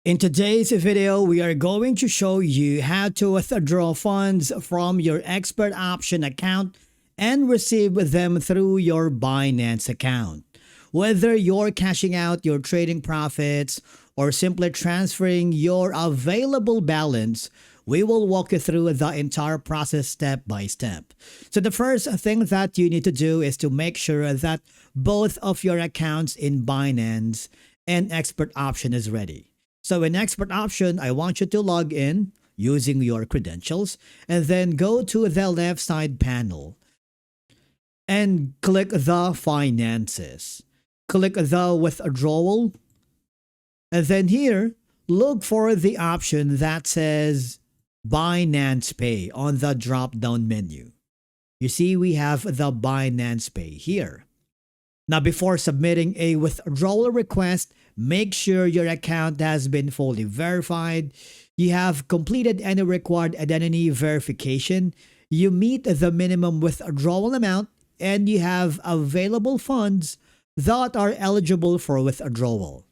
In today's video, we are going to show you how to withdraw funds from your expert option account and receive them through your Binance account. Whether you're cashing out your trading profits or simply transferring your available balance, we will walk you through the entire process step by step. So the first thing that you need to do is to make sure that both of your accounts in Binance and expert option is ready. So in expert option, I want you to log in using your credentials and then go to the left side panel and click the finances. Click the withdrawal and then here look for the option that says Binance Pay on the drop down menu. You see we have the Binance Pay here. Now, before submitting a withdrawal request, make sure your account has been fully verified, you have completed any required identity verification, you meet the minimum withdrawal amount, and you have available funds that are eligible for withdrawal.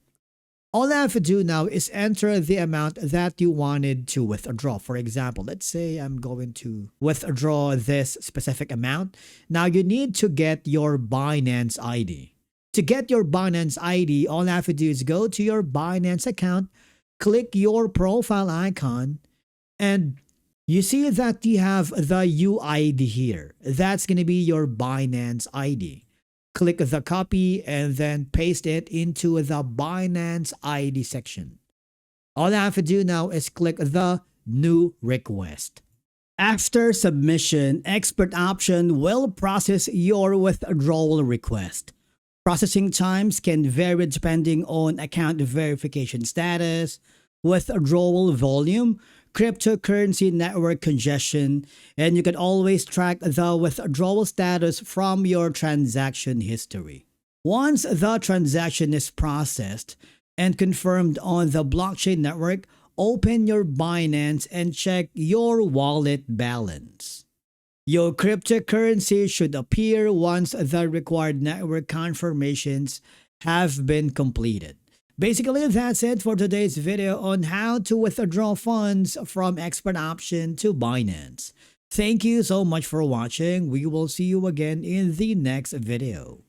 All I have to do now is enter the amount that you wanted to withdraw. For example, let's say I'm going to withdraw this specific amount. Now you need to get your Binance ID. To get your Binance ID, all I have to do is go to your Binance account, click your profile icon, and you see that you have the UID here. That's going to be your Binance ID. Click the copy and then paste it into the Binance ID section. All I have to do now is click the new request. After submission, expert option will process your withdrawal request. Processing times can vary depending on account verification status, withdrawal volume, cryptocurrency network congestion, and you can always track the withdrawal status from your transaction history. Once the transaction is processed and confirmed on the blockchain network, open your Binance and check your wallet balance. Your cryptocurrency should appear once the required network confirmations have been completed. Basically, that's it for today's video on how to withdraw funds from expert option to Binance. Thank you so much for watching. We will see you again in the next video.